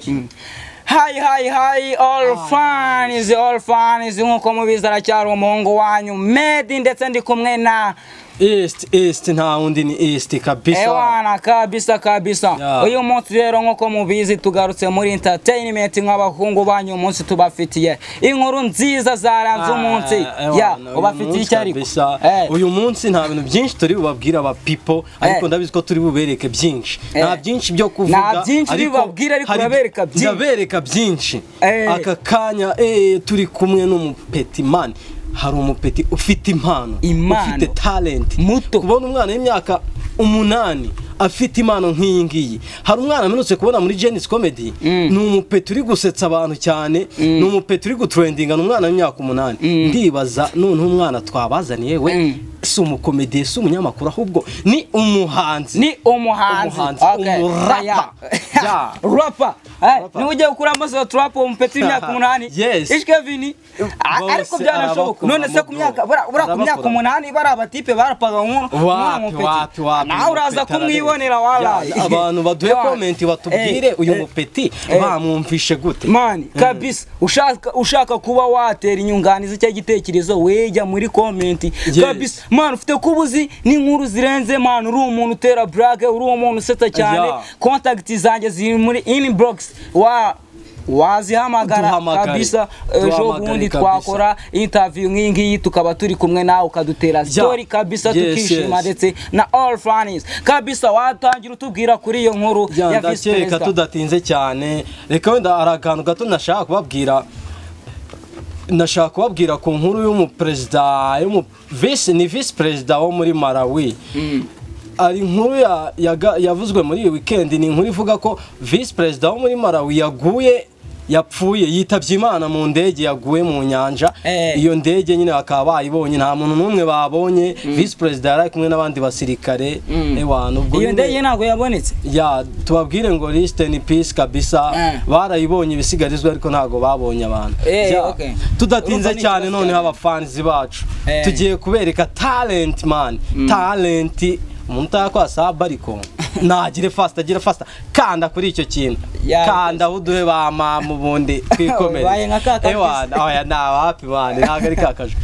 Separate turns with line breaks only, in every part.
Hi all fans nkuko mubizi aracyari umuhungu wanyu Medi ndetse ndi kumwe na
East nta wundi ni East kabisa.
Ewana kabisa. Uyu munsi rero nkuko mubizi tugarutse muri entertainment nk'abahungu banyu umunsi tubafitiye inkuru nziza zaranze umunsi. Ubafitiye icyo ariko.
Uyu munsi nta bintu byinshi turi bubabwira aba people ariko ndabizi ko turi bubereke byinshi. Nta byinshi byo kuvuga.
Nta byinshi bibabwira ariko urabereka byinshi.
Ndabereka byinshi. Aka kanya turi kumwe n'umupeti man. Hari umupeti ufite impano, ufite talent
muto.
Kubona umwana w'imyaka 8 afite impano nk'iyi ngiyi. Hari umwana amenutse kubona muri Genesis Comedy, ni umupeti uri gusetsa abantu cyane, ni umupeti uri gutrendinga n'umwana w'imyaka 8. Ndibaza none umwana twabazaniye we si umukomediye si umunyamakuru ahubwo ni umuhanzi.
Rapper. Ni ujye gukura amaso trap umupeti w'imyaka 8. Ishkevini ariko byanashoboka. None se ku myaka ku myaka 8 bari abatipe barapaga nk'umupeti. Nawe uraza kumwibonera walahi.
Abantu baduhe comment batubwire uyu mupeti bamwumvishe gute.
Man kabisa ushaka kuba watera inyunganizi cya gitekerezo wejya muri comment kabisa. Man ufite kubuzi n'inkuru zirenze man uri umuntu utera brag uri umuntu usetsa cyane. Contact zanjye ziri muri inbox wazihamagara kabisa. Ejo bundi twakora interview nk'ingiyi tukaba turi kumwe nawe ukadutera story kabisa tukishima ndetse na all fans kabisa. Watangira utubwira kuri iyo nkuru ya vice president
tudatinze cyane. Reka wenda aragantu gato nashaka kubabwira ku nkuru y'umupresident vice president wo muri Malawi. Ari inkuru yavuzwe muri iyi weekend, ni inkuru ivuga ko vice president wo muri Malawi yapfuye yitabye Imana mu ndege yaguye mu nyanja. Iyo ndege nyine bakaba bayibonye, nta muntu numwe babonye. Vice president yari kumwe n'abandi basirikare.
Ubwo iyo ndege ntago yabonetse.
Tubabwire ngo rest in peace kabisa. Barayibonye ibisigarizwa ariko ntago babonye abantu. Tudatinze cyane none aba fans bacu tugiye kubereka talent man. Talent umuntu yakwasaba ariko nagire fast kanda kuri icyo kintu. Kanda uduhe ba mama ubundi twikomere. Oya nawapi bane ntago ari kakajwe.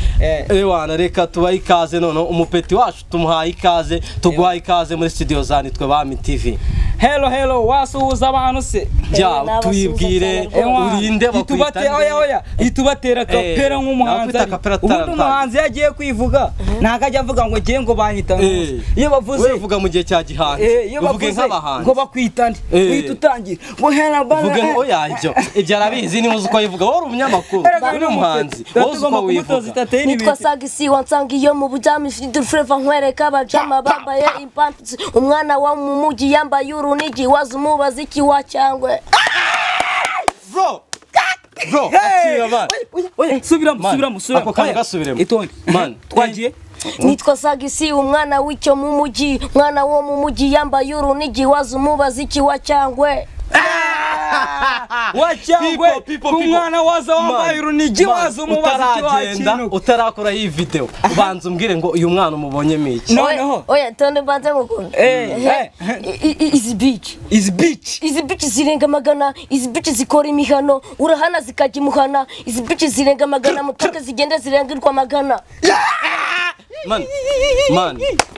Reka tubaye ikaze none umupeti wacu tumuhaye ikaze, tuguhaye ikaze muri studio zanitwe Bami TV.
Hello wasuhuza abantu se.
Tuyibwire urinde
bakubita. Oya itubatera kapera nk'umuhanzi. Ubundi umuhanzi yagiye kwivuga ntakajya avuga ngo giye ngo banyita. Iyo bavuze
uvuga mu gihe cya gihanga uvuge nk'abahanzi
ngo bakwitande uhita utangira ngo hera bana.
Uvuge oya ibyo arabizi ni muzi ko yivuga wari umunyamakuru uri umuhanzi wowe uko wivuga.
Nitwa Sagisi wansanga iyo mu bujami Fidel Flavor nkwereka abajama bambaye impants umwana wa mu mugi yambaye urunigi wazumubaza iki wa cyangwe
bro
subiramo
ako kanya gasubiremo
itoni man twagiye.
Nitwa Sagisi umwana w'icyo mu mugi mwana wo mu mugi yambaye urunigi wazumubaza iki wa cyangwe
wacyangwe kumwana waza wambaye urunigi wazumubaza iki wa kintu
utarakora iyi video ubanza umbwire ngo uyu mwana umubonyemo iki.
Oya tonde banze ngukunda izi bitch zirenga magana. Izi bitch zikora imihano urahana zikajya imuhana. Izi bitch zirenga magana mutoke zigenda zirengirwa magana.
Man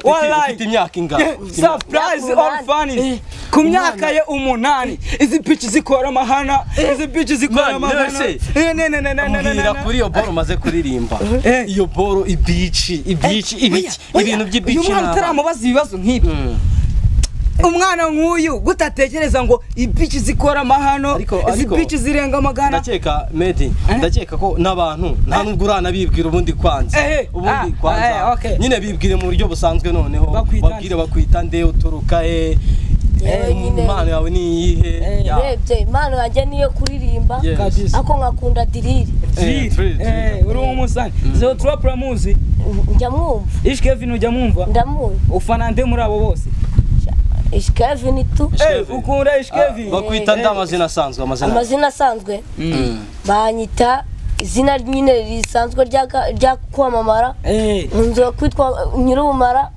ufite imyaka ingahe?
Surprise all fans ku myaka ye 8. Izi bitch zikora amahana. Izi bitch zikora amahana.
Mbwira kuri iyo boro maze kuririmba. Iyo boro ibintu by'ibitch.
Uyu mwana utaramubaza ibibazo nk'ibi. Umwana nk'uyu gutatekereza ngo ibitch zikora amahano izi bitch zirenga amagana.
Ndakeka Medi ndakeka ko n'abantu nta nubwo uranabibwira ubundi kwanza nyine bibwire mu buryo busanzwe noneho babwire bakwita nde uturuka impano yawe ni iyihe.
Impano yanjye niyo kuririmba ako nkakunda drill.
Uri umusani zo trap ramuzi
njya mwumva.
Ishkevin ujya mwumva?
Ndamwumva.
Ufana nde muri abo bose?
Ishkevin tu.
Ukunda Ishkevin?
Bakwita ndamazina asanzwe
amazina asanzwe banyita izina nyine risanzwe rya kwamamara nkunze kwitwa Nyirubumara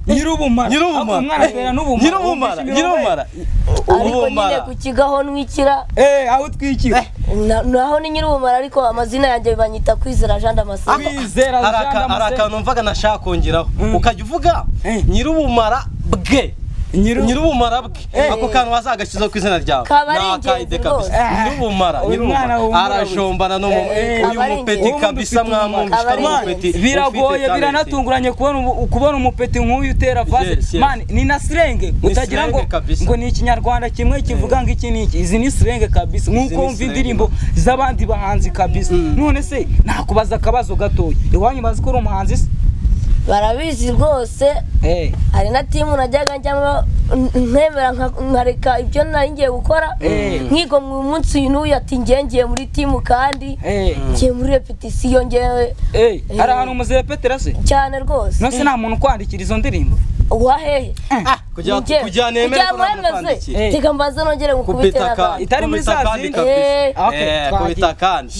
ariko nyine ku kigaho nwikira
aho twikira
naho ni Nyirubumara ariko amazina yanjye banyita Kwizera Jean Damascene.
Kwizera Jean Damascene arakantu mvaga nashaka kongeraho ukajya uvuga Nyirubumara bwe Nyirubumara bwe ako kantu wazagashizo ku izina ryawe
nakaide kabisa
Nyirubumara arashombana no uyu mupeti kabisa mwamwumvishwa n'umupeti
biragoye biranatunguranye kubona umupeti nk'uyu utera fase man ni na sirenge utagira ngo ni ikinyarwanda kimwe kivuga ngo iki niki izi ni sirenge kabisa nkuko umva indirimbo z'abandi bahanzi kabisa none se nakubaza akabazo gatoya iwanyu bazi ko uri umuhanzi se
barabizi rwose hari na timu najyaga njyamo nkemera nkareka ibyo nari ngiye gukora nkigo mu munsi uyu ati ngiye muri timu kandi ngiye muri repetition ngewe
hari ahantu umuzirepetera se
cyane rwose
nose nta muntu kwandikira izo ndirimbo
wahehe
kujya nemera ko
kwandikira tega mbaza nongere gukubitera
itari muri zazindi
kubita kandi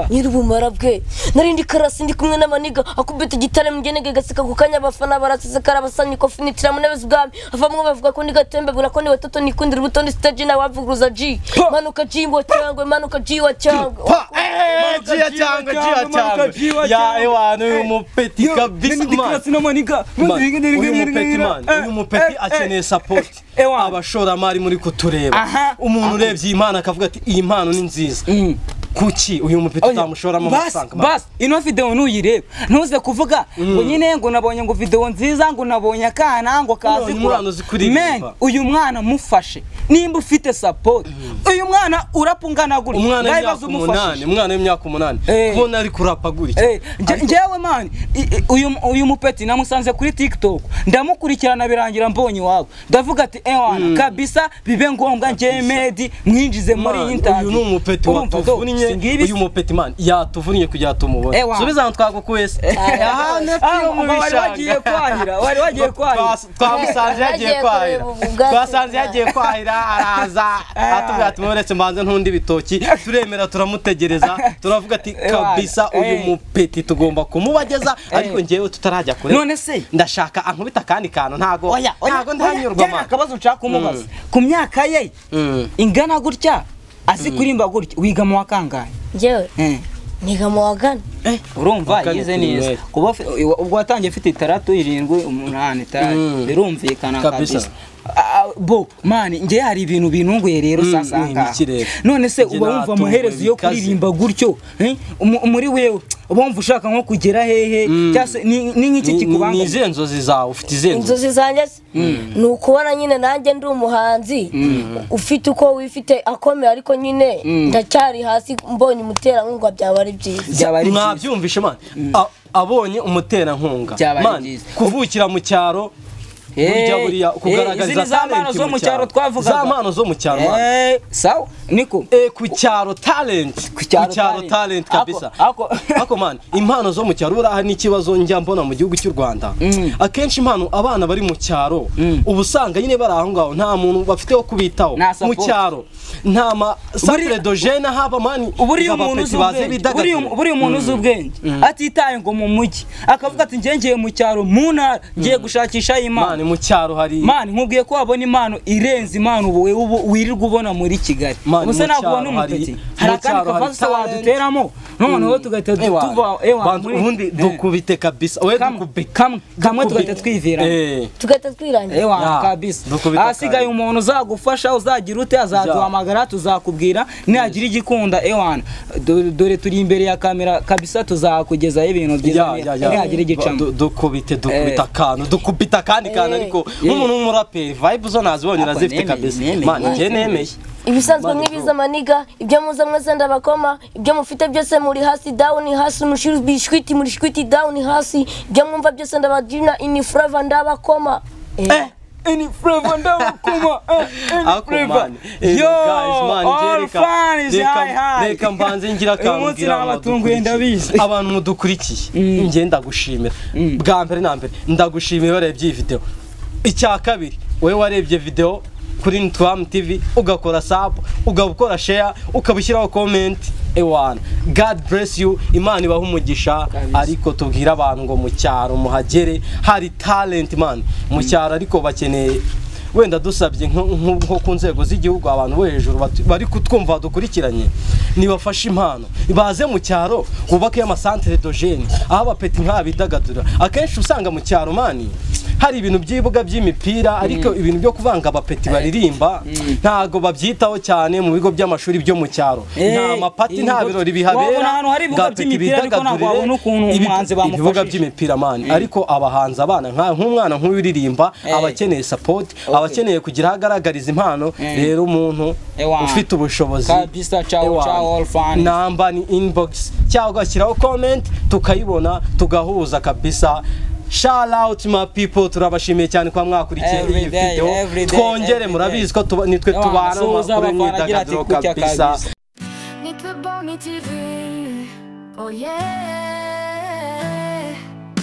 Nyirubumara bwe narindi karasi ndi kumwe n'amaniga akubita gitare mgenege gasika gukanya abafana barasize karabasanye ko finitira munebezi bwami avamwe bavuga ko ndigatembe bura ko ni watoto nikundira ubutondi stage na wavuguruza G manuka jimbo cyangwe manuka jiwa cyangwe
ya ewana uyu mupeti kabisa uyu mupeti akeneye support abashoramari muri kutureba umuntu urebye Imana akavuga ati iyi mpano ni nziza kuki uyu mupeti tamushoramo amafaranga
bas ino video nuyireba ntuze kuvuga ngo nyine ngo nabonye ngo video nziza ngo nabonye akana ngo kazi men uyu mwana mufashe nimba ufite support uyu mwana urapungana guri
umwana w'imyaka 8 kubona ari kurapa guri
njewe man uyu mupeti namusanze kuri TikTok ndamukurikirana birangira mbonye wabo ndavuga ati ewana kabisa bibe ngombwa nje medi mwinjize muri interview
uyu numupeti watuvunye uyu mupeti man yatuvunye kujya tumubona subiza twagukwese
wari wagiye kwahira
twasanze yagiye kwahira araza atubwira ati muretse mbanze ntundi bitoki turemera turamutegereza turavuga ati kabisa uyu mupeti tugomba kumubageza ariko ngewe tutarajya kure
none se
ndashaka ankubita kandi kantu ntago ndanyurwa man
akabazo nshaka kumubaza ku myaka ye ingana gutya asi kurimba gutya wiga mu wakangaye
njewe niga mu wagana
urumva yize neza kuba ubwo watangiye ufite 3 7 8 3 birumvikana kabisa bo mani nge hari ibintu binunguye rero sasanga none se uba wumva amaherezo yo kuririmba gutyo muri wewe ubumva ushaka nko kugera hehe cyase ni nk'iki kikubanga
nize nzozi zawe ufite izenzo
inzozi zanjye nukubona nyine nanjye ndi umuhanzi ufite uko wifite akomeye ariko nyine ndacyari hasi mbonye umutera nkunga byaba ari byiza
mwabyumvishe man abonye umutera nkunga man kuvukira mu cyaro buriya kugaragaza
talent zo mu cyaro twavuga
zamano zo mu cyaro
sawa niko
ku cyaro talent kabisa ako man impano zo mu cyaro uraha n'ikibazo njya mbona mu gihugu cy'u Rwanda akenshi impano abana bari mu cyaro ubusanga nyine bari aho ngaho nta muntu bafite wo kubitaho mu cyaro nta ma centre de jeune haba man
buri umuntu z'ubwenge atitaye ngo mu mujyi akavuga ati ngengeye mu cyaro muna ngiye gushakisha imana
mu cyaro hari
man nkubwiye ko wabona impano irenze impano wirirwa ubona muri Kigali ubuse nagubona umupeti hari akandi kavasa waduteramo noneho tugahita tuva
ubundi dukubite kabisa we dukubite
kamwe tugahita twivira
tugahita twirangira
kabisa asigaye umuntu uzagufasha uzagira ute azaduhamagara tuzakubwira nihagira igikunda ewana dore turi imbere ya kamera kabisa tuzakugezaho ibintu byiza nihagira igicamo
dukubita kandi ariko n'umuntu w'umuraperi vibe zo nazibonye urazifite kabisa man nje nemeye
ibisanzwe nk'ibiza maniga ibyo muza mwese ndabakoma ibyo mufite byose muri hasi down hasi mushiri bishwiti muri shwiti down hasi ibyo mwumva byose ndabagina in flavor ndabakoma
any flavor ndabakoma
reka mbanze ngira kambwira abantu mudukurikiye nge ndagushimira bwa mbere na mbere ndagushimira warebye video icya kabiri wewe warebye video kuri Ntwam TV ugakora sub ugakora share ukabushyiraho comment ewana. God bless you, Imana ibaha umugisha. Ariko tubwira abantu ngo mu cyaro muhagere hari talent man mu cyaro, ariko bakeneye wenda dusabye nko ku nzego z'igihugu abantu bo hejuru bari kutwumva dukurikiranye nibafashe impano baze mu cyaro bubake amasantere dogene aho abapeti nk'abidagadura. Akenshi usanga mu cyaro mani hari ibintu by'ibibuga by'imipira, ariko ibintu byo kuvanga abapeti baririmba ntago babyitaho cyane mu bigo by'amashuri byo mu cyaro. Nta mapati nta birori bihabera,
ahantu hari ibibuga by'imipira ariko ntabwo wabona ukuntu umuhanzi bamufasha
ibibuga by'imipira mani. Ariko abahanzi abana nk'umwana nk'uririmba abakeneye support, abakeneye kugira agaragariza impano. Rero umuntu ufite ubushobozi
kabisa ciao all fans
namba ni inbox cyangwa gashyiraho comment tukayibona tugahuza kabisa. Shout out to my people, turabashimiye cyane kwa mwakurikiye iyi video. Twongere murabizi ko nitwe tubana muri myidagaduro kabisa.
Nitwe Bonny TV, oh yeah.